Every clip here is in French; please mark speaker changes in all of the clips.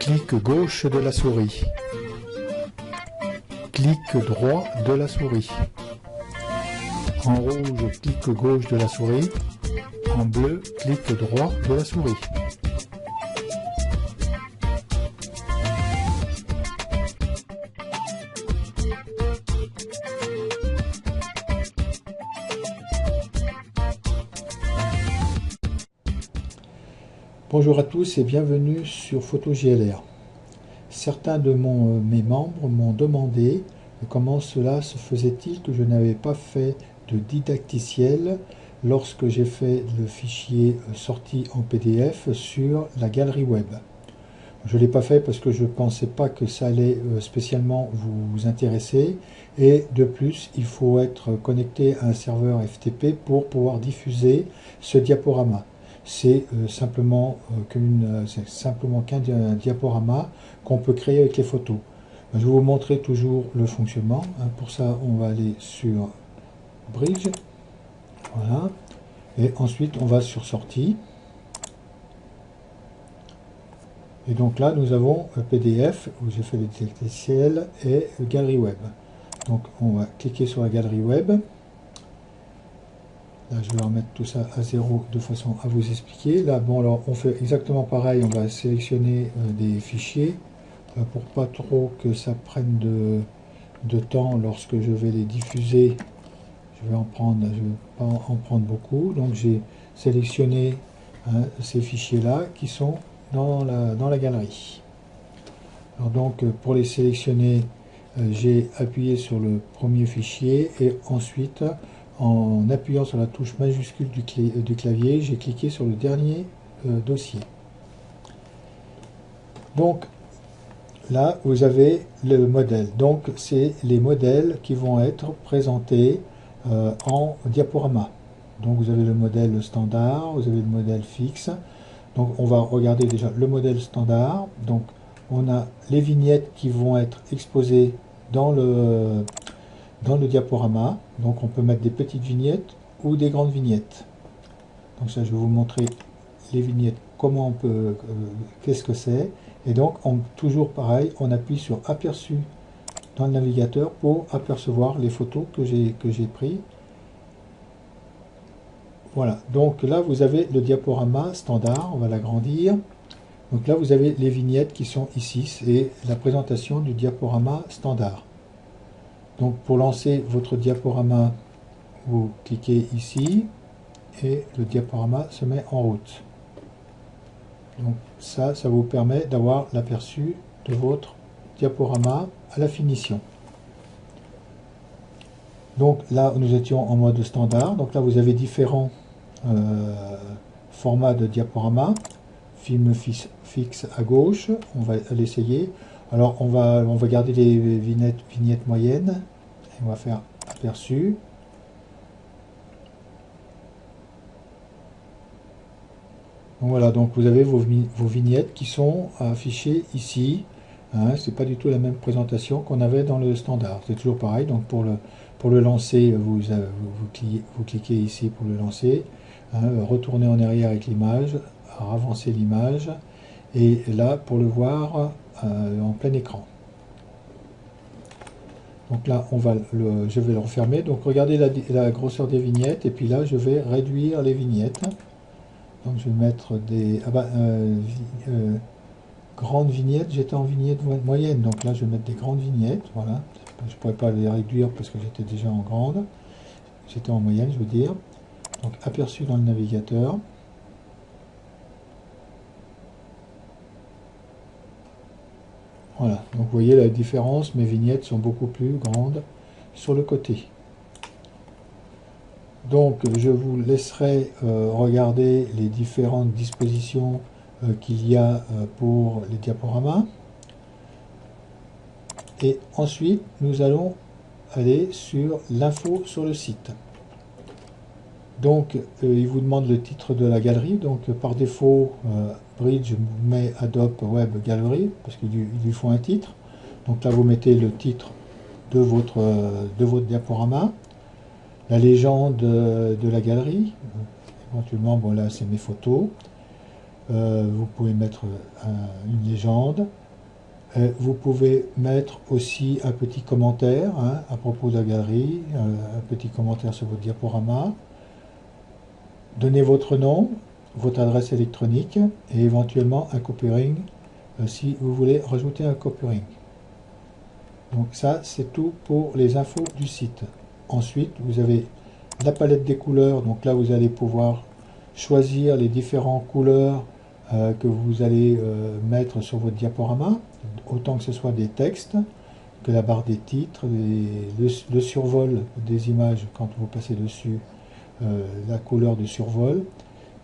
Speaker 1: Clic gauche de la souris. Clic droit de la souris. En rouge, clic gauche de la souris. En bleu, clic droit de la souris. Bonjour à tous et bienvenue sur PhotoJLR. Certains de mes membres m'ont demandé comment cela se faisait-il que je n'avais pas fait de didacticiel lorsque j'ai fait le fichier sorti en PDF sur la galerie web. Je ne l'ai pas fait parce que je ne pensais pas que ça allait spécialement vous intéresser, et de plus il faut être connecté à un serveur FTP pour pouvoir diffuser ce diaporama. C'est simplement qu'un diaporama qu'on peut créer avec les photos. Je vais vous montrer toujours le fonctionnement. Pour ça, on va aller sur Bridge. Voilà. Et ensuite, on va sur Sortie. Et donc là, nous avons un PDF où j'ai fait le didacticiel et Galerie Web. Donc, on va cliquer sur la Galerie Web. Là, je vais remettre tout ça à zéro de façon à vous expliquer. Là, bon, alors, on fait exactement pareil. On va sélectionner des fichiers pour pas trop que ça prenne de temps lorsque je vais les diffuser. Je vais pas en prendre beaucoup. Donc, j'ai sélectionné ces fichiers-là qui sont dans la galerie. Alors, donc, pour les sélectionner, j'ai appuyé sur le premier fichier et ensuite, en appuyant sur la touche majuscule du clavier, j'ai cliqué sur le dernier dossier. Donc là, vous avez le modèle. Donc c'est les modèles qui vont être présentés en diaporama. Donc vous avez le modèle standard, vous avez le modèle fixe. Donc on va regarder déjà le modèle standard. Donc on a les vignettes qui vont être exposées dans le diaporama. Donc on peut mettre des petites vignettes ou des grandes vignettes. Donc ça, je vais vous montrer les vignettes, comment on peut, qu'est-ce que c'est. Et donc toujours pareil, on appuie sur aperçu dans le navigateur pour apercevoir les photos que j'ai prises. Voilà, donc là vous avez le diaporama standard, on va l'agrandir. Donc là vous avez les vignettes qui sont ici, c'est la présentation du diaporama standard. Donc pour lancer votre diaporama, vous cliquez ici et le diaporama se met en route. Donc ça vous permet d'avoir l'aperçu de votre diaporama à la finition. Donc là nous étions en mode standard. Donc là vous avez différents formats de diaporama. Film fixe à gauche, on va l'essayer. Alors on va garder les vignettes moyennes. On va faire aperçu. Donc voilà, donc vous avez vos vignettes qui sont affichées ici. C'est pas du tout la même présentation qu'on avait dans le standard. C'est toujours pareil. Donc pour le lancer, vous cliquez ici pour le lancer. Retournez en arrière avec l'image, avancer l'image. Et là, pour le voir en plein écran. Donc là, je vais le refermer. Donc regardez la grosseur des vignettes. Et puis là, je vais réduire les vignettes. Donc je vais mettre des grandes vignettes. J'étais en vignette moyenne. Donc là, je vais mettre des grandes vignettes. Voilà. Je ne pourrais pas les réduire parce que j'étais déjà en grande. J'étais en moyenne, je veux dire. Donc aperçu dans le navigateur. Voilà, donc vous voyez la différence, mes vignettes sont beaucoup plus grandes sur le côté. Donc je vous laisserai regarder les différentes dispositions qu'il y a pour les diaporamas. Et ensuite, nous allons aller sur l'info sur le site. Donc il vous demande le titre de la galerie. Donc par défaut, Bridge met Adobe Web Gallery parce qu'il lui faut un titre. Donc là vous mettez le titre de votre diaporama, la légende de la galerie, éventuellement bon là c'est mes photos, vous pouvez mettre une légende. Vous pouvez mettre aussi un petit commentaire hein, à propos de la galerie, un petit commentaire sur votre diaporama. Donnez votre nom, votre adresse électronique et éventuellement un copyright si vous voulez rajouter un copyright. Donc ça, c'est tout pour les infos du site. Ensuite, vous avez la palette des couleurs. Donc là, vous allez pouvoir choisir les différentes couleurs que vous allez mettre sur votre diaporama, autant que ce soit des textes, que la barre des titres, le survol des images quand vous passez dessus, la couleur de survol.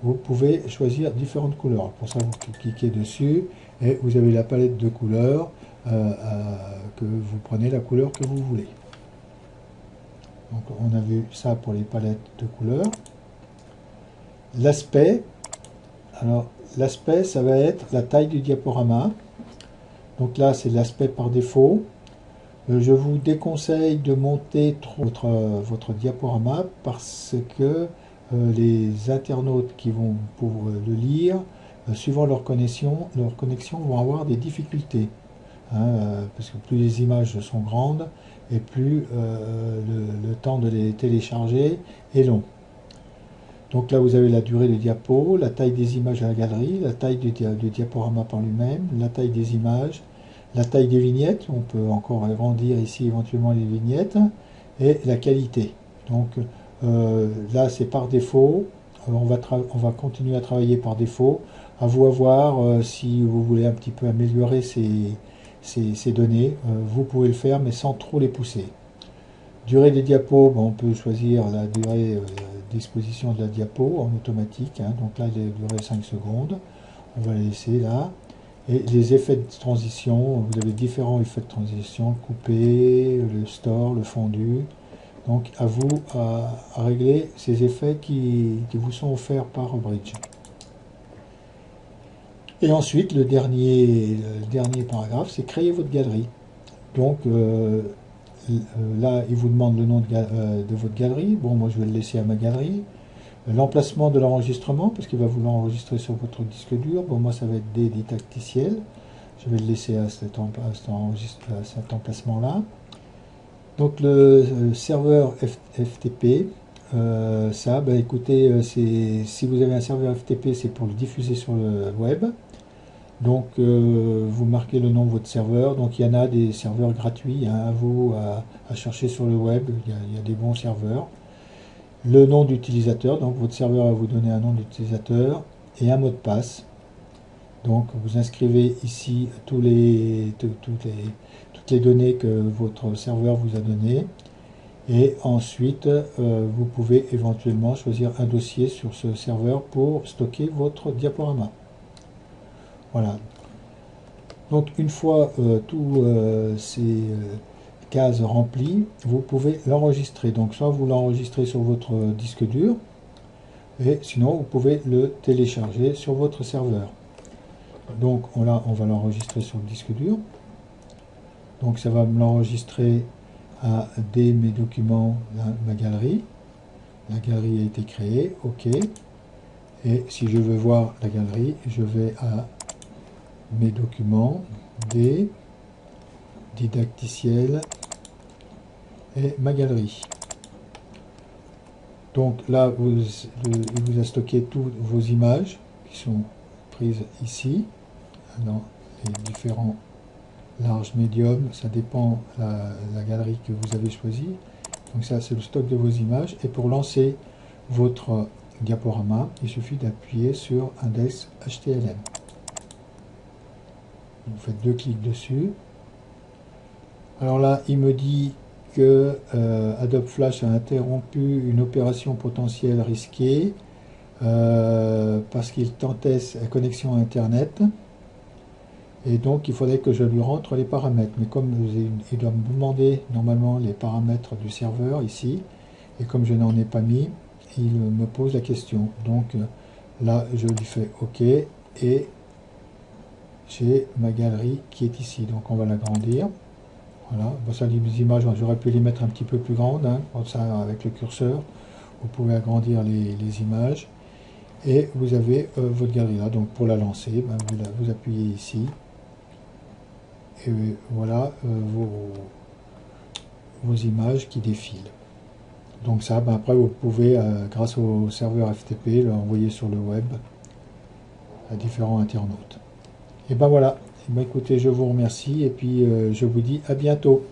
Speaker 1: Vous pouvez choisir différentes couleurs. Pour ça, vous cliquez dessus et vous avez la palette de couleurs que vous prenez la couleur que vous voulez. Donc on a vu ça pour les palettes de couleurs. L'aspect, alors l'aspect ça va être la taille du diaporama. Donc là c'est l'aspect par défaut. Je vous déconseille de monter votre diaporama parce que les internautes qui vont pour le lire, suivant leur connexion vont avoir des difficultés. Parce que plus les images sont grandes et plus le temps de les télécharger est long. Donc là vous avez la durée du diapo, la taille des images à la galerie, la taille du diaporama par lui-même, la taille des images, la taille des vignettes, on peut encore agrandir ici éventuellement les vignettes, et la qualité. Donc là c'est par défaut, on va continuer à travailler par défaut, à vous à voir si vous voulez un petit peu améliorer ces données, vous pouvez le faire mais sans trop les pousser. Durée des diapos, on peut choisir la durée d'exposition de la diapo en automatique, hein, donc là il est duré 5 secondes, on va la laisser là. Et les effets de transition, vous avez différents effets de transition, le coupé, le store, le fondu. Donc à vous à régler ces effets qui vous sont offerts par Bridge. Et ensuite, le dernier paragraphe, c'est créer votre galerie. Donc là, il vous demande le nom de votre galerie. Bon, moi je vais le laisser à ma galerie. L'emplacement de l'enregistrement, parce qu'il va vous l'enregistrer sur votre disque dur. Bon, moi ça va être des didacticiels. Je vais le laisser à cet emplacement-là. Donc le serveur FTP, ça, écoutez, si vous avez un serveur FTP, c'est pour le diffuser sur le web. Donc vous marquez le nom de votre serveur. Donc il y en a des serveurs gratuits, hein, à vous à chercher sur le web, il y a des bons serveurs. Le nom d'utilisateur, donc votre serveur va vous donner un nom d'utilisateur et un mot de passe. Donc vous inscrivez ici toutes les données que votre serveur vous a données. Et ensuite, vous pouvez éventuellement choisir un dossier sur ce serveur pour stocker votre diaporama. Voilà. Donc une fois tous ces cases remplies, vous pouvez l'enregistrer. Donc soit vous l'enregistrez sur votre disque dur, et sinon vous pouvez le télécharger sur votre serveur. Donc on va l'enregistrer sur le disque dur. Donc ça va me l'enregistrer à mes documents, ma galerie. La galerie a été créée, ok. Et si je veux voir la galerie, je vais à mes documents, des didacticiels et ma galerie. Donc là, il vous a stocké toutes vos images qui sont prises ici, dans les différents larges, médiums, ça dépend la galerie que vous avez choisie. Donc ça, c'est le stock de vos images. Et pour lancer votre diaporama, il suffit d'appuyer sur Index HTML. Vous faites 2 clics dessus. Alors là, il me dit que Adobe Flash a interrompu une opération potentielle risquée parce qu'il tentait la connexion à Internet. Et donc, il faudrait que je lui rentre les paramètres. Mais comme il doit me demander normalement les paramètres du serveur ici, et comme je n'en ai pas mis, il me pose la question. Donc là, je lui fais OK, et j'ai ma galerie qui est ici. Donc on va l'agrandir. Voilà, bon, ça, les images, j'aurais pu les mettre un petit peu plus grandes, hein, comme ça, avec le curseur, vous pouvez agrandir les images. et vous avez votre galerie là. Donc pour la lancer, ben, vous appuyez ici et voilà vos images qui défilent. Donc ça, ben après vous pouvez, grâce au serveur FTP, l'envoyer sur le web à différents internautes. Et ben voilà, et ben écoutez, je vous remercie et puis je vous dis à bientôt.